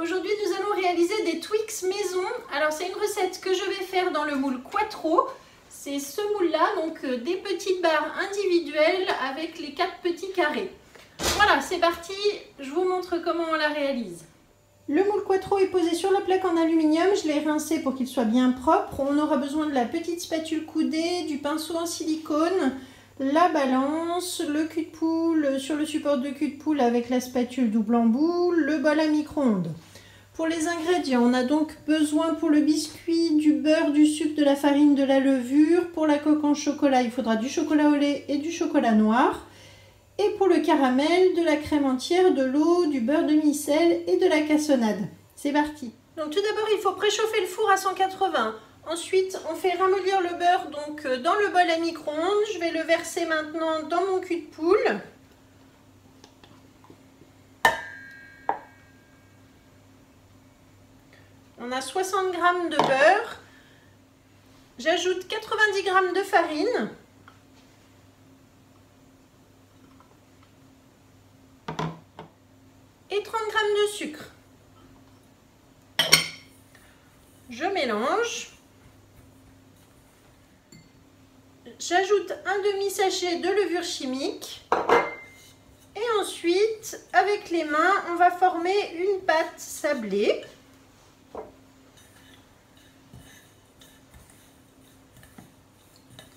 Aujourd'hui nous allons réaliser des Twix maison. Alors c'est une recette que je vais faire dans le moule Quattro. C'est ce moule là, donc des petites barres individuelles avec les 4 petits carrés. Voilà, c'est parti, je vous montre comment on la réalise. Le moule Quattro est posé sur la plaque en aluminium, je l'ai rincé pour qu'il soit bien propre. On aura besoin de la petite spatule coudée, du pinceau en silicone, la balance, le cul de poule sur le support de cul de poule avec la spatule double embout, le bol à micro-ondes. Pour les ingrédients, on a donc besoin pour le biscuit du beurre, du sucre, de la farine, de la levure. Pour la coque en chocolat, il faudra du chocolat au lait et du chocolat noir. Et pour le caramel, de la crème entière, de l'eau, du beurre de micelle et de la cassonade. C'est parti. Donc tout d'abord, il faut préchauffer le four à 180. Ensuite, on fait ramollir le beurre donc dans le bol à micro-ondes. Je vais le verser maintenant dans mon cul de poule. On a 60 g de beurre. J'ajoute 90 g de farine. Et 30 g de sucre. Je mélange. J'ajoute un demi-sachet de levure chimique. Et ensuite, avec les mains, on va former une pâte sablée.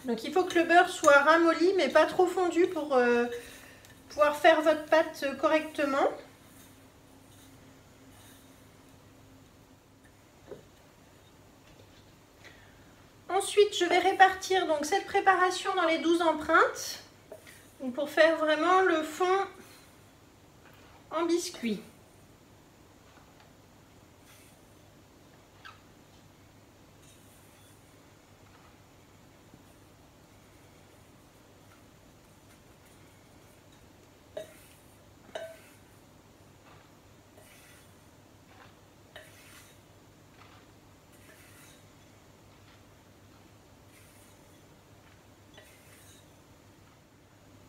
Donc il faut que le beurre soit ramolli, mais pas trop fondu pour pouvoir faire votre pâte correctement. Ensuite, je vais répartir donc cette préparation dans les 12 empreintes pour faire vraiment le fond en biscuit.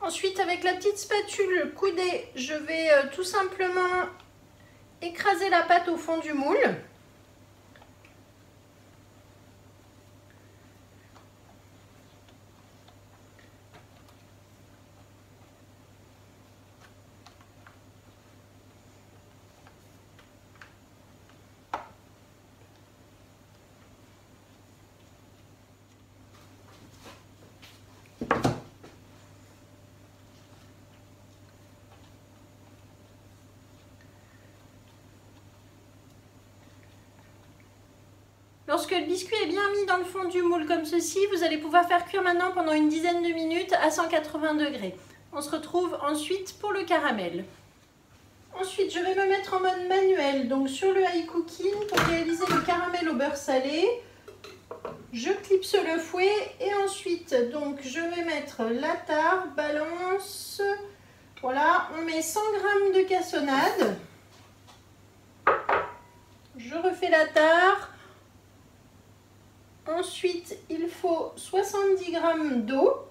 Ensuite, avec la petite spatule coudée, je vais tout simplement écraser la pâte au fond du moule. Lorsque le biscuit est bien mis dans le fond du moule comme ceci, vous allez pouvoir faire cuire maintenant pendant une dizaine de minutes à 180 degrés. On se retrouve ensuite pour le caramel. Ensuite, je vais me mettre en mode manuel, donc sur le high cooking pour réaliser le caramel au beurre salé. Je clipse le fouet et ensuite, donc, je vais mettre la tare, balance. Voilà, on met 100 g de cassonade. Je refais la tare. Ensuite, il faut 70 g d'eau.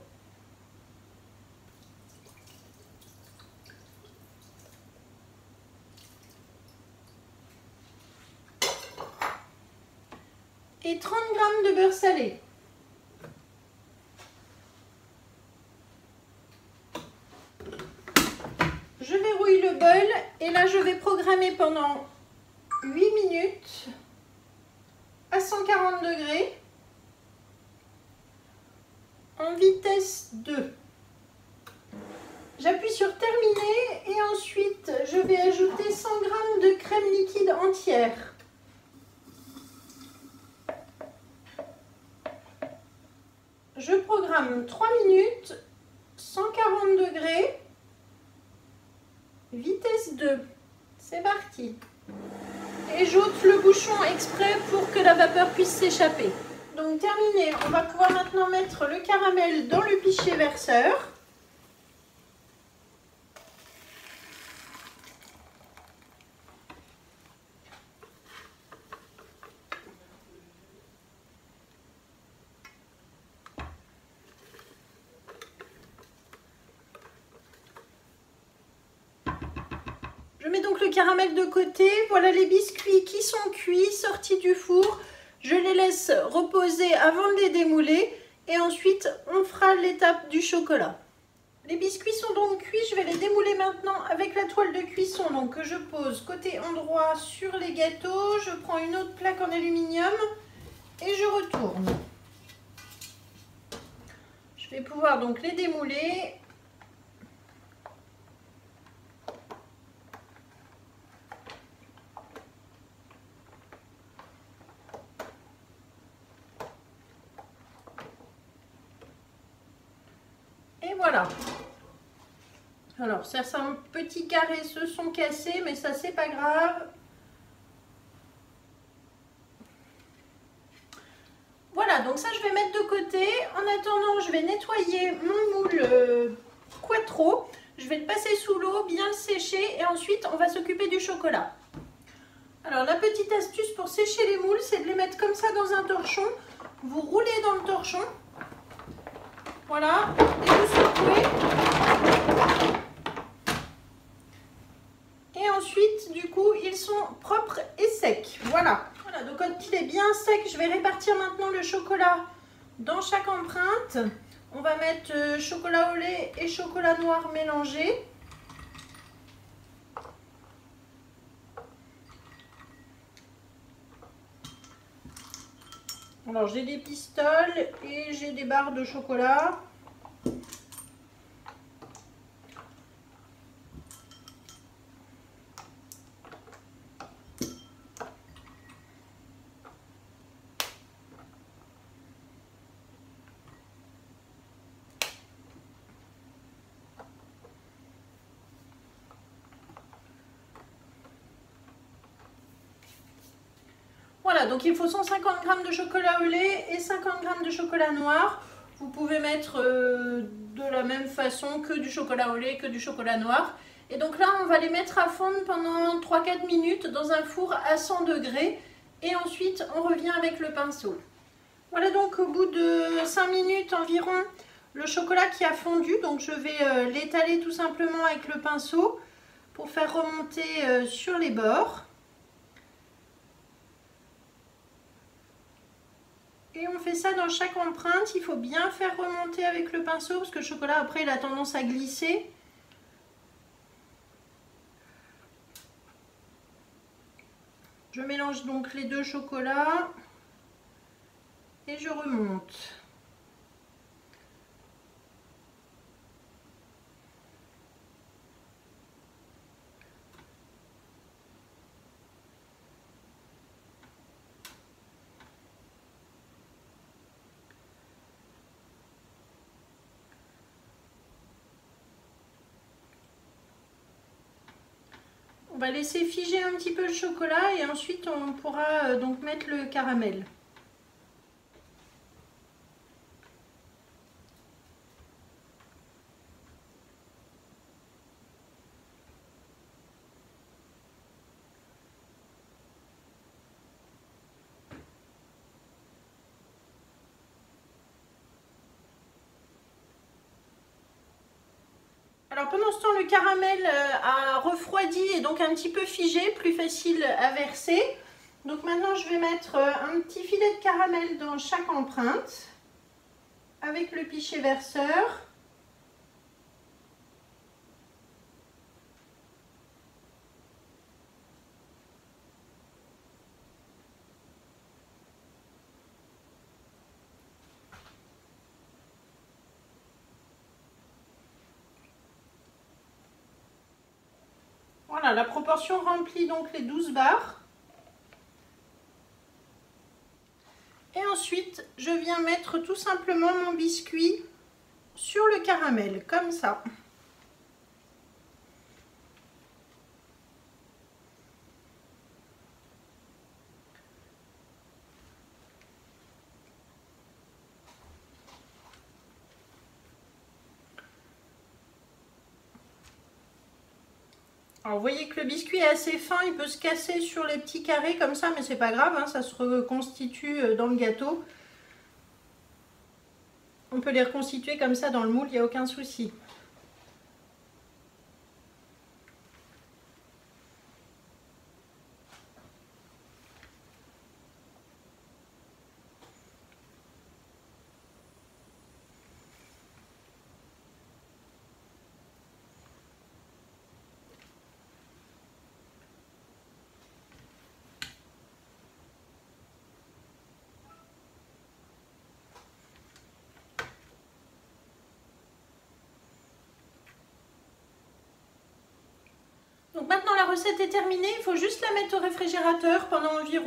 Et 30 g de beurre salé. Je verrouille le bol et là je vais programmer pendant 8 minutes à 140 degrés. En vitesse 2. J'appuie sur terminer et ensuite je vais ajouter 100 g de crème liquide entière. Je programme 3 minutes, 140 degrés, vitesse 2. C'est parti. Et j'ôte le bouchon exprès pour que la vapeur puisse s'échapper. Donc terminé, on va pouvoir maintenant mettre le caramel dans le pichet verseur. Je mets donc le caramel de côté. Voilà les biscuits qui sont cuits, sortis du four. Je les laisse reposer avant de les démouler. Et ensuite, on fera l'étape du chocolat. Les biscuits sont donc cuits. Je vais les démouler maintenant avec la toile de cuisson donc, que je pose côté endroit sur les gâteaux. Je prends une autre plaque en aluminium et je retourne. Je vais pouvoir donc les démouler. Et voilà. Alors certains petits carrés se sont cassés, mais ça c'est pas grave. Voilà, donc ça je vais mettre de côté. En attendant, je vais nettoyer mon moule Quattro. Je vais le passer sous l'eau, bien le sécher et ensuite on va s'occuper du chocolat. Alors la petite astuce pour sécher les moules, c'est de les mettre comme ça dans un torchon. Vous roulez dans le torchon. Voilà, et vous secouez. Et ensuite, du coup, ils sont propres et secs. Voilà. Voilà, donc quand il est bien sec, je vais répartir maintenant le chocolat dans chaque empreinte. On va mettre chocolat au lait et chocolat noir mélangés. Alors j'ai des pistoles et j'ai des barres de chocolat. Voilà, donc il faut 150 g de chocolat au lait et 50 g de chocolat noir. Vous pouvez mettre de la même façon que du chocolat au lait, que du chocolat noir. Et donc là, on va les mettre à fondre pendant 3-4 minutes dans un four à 100 degrés. Et ensuite, on revient avec le pinceau. Voilà donc au bout de 5 minutes environ, le chocolat qui a fondu. Donc je vais l'étaler tout simplement avec le pinceau pour faire remonter sur les bords. Et on fait ça dans chaque empreinte. Il faut bien faire remonter avec le pinceau parce que le chocolat après il a tendance à glisser. Je mélange donc les deux chocolats et je remonte. On va laisser figer un petit peu le chocolat et ensuite on pourra donc mettre le caramel. Alors pendant ce temps, le caramel a refroidi et donc un petit peu figé, plus facile à verser. Donc maintenant, je vais mettre un petit filet de caramel dans chaque empreinte avec le pichet verseur. Voilà, la proportion remplit donc les 12 barres. Et ensuite, je viens mettre tout simplement mon biscuit sur le caramel, comme ça. Alors vous voyez que le biscuit est assez fin, il peut se casser sur les petits carrés comme ça, mais c'est pas grave, hein, ça se reconstitue dans le gâteau. On peut les reconstituer comme ça dans le moule, il n'y a aucun souci. recette est terminée, il faut juste la mettre au réfrigérateur pendant environ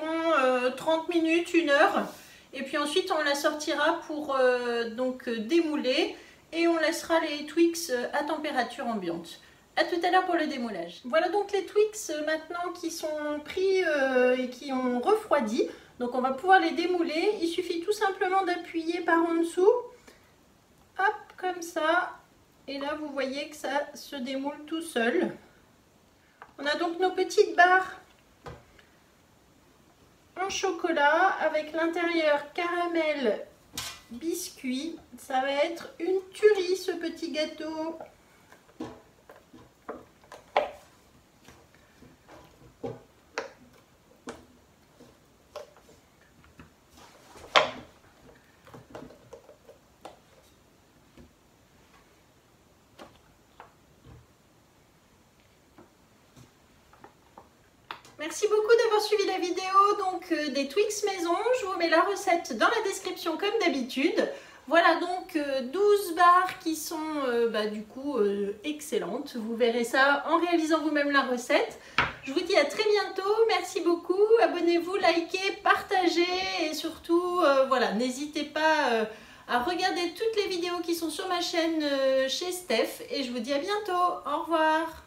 30 minutes, 1 heure. Et puis ensuite on la sortira pour donc démouler et on laissera les Twix à température ambiante. A tout à l'heure pour le démoulage. Voilà donc les Twix maintenant qui sont pris et qui ont refroidi. Donc on va pouvoir les démouler. Il suffit tout simplement d'appuyer par en dessous. Hop, comme ça. Et là vous voyez que ça se démoule tout seul. On a donc nos petites barres en chocolat avec l'intérieur caramel biscuit. Ça va être une tuerie ce petit gâteau. Merci beaucoup d'avoir suivi la vidéo donc des Twix maison. Je vous mets la recette dans la description comme d'habitude. Voilà donc 12 barres qui sont du coup excellentes. Vous verrez ça en réalisant vous-même la recette. Je vous dis à très bientôt. Merci beaucoup. Abonnez-vous, likez, partagez et surtout voilà, n'hésitez pas à regarder toutes les vidéos qui sont sur ma chaîne chez Steph. Et je vous dis à bientôt. Au revoir.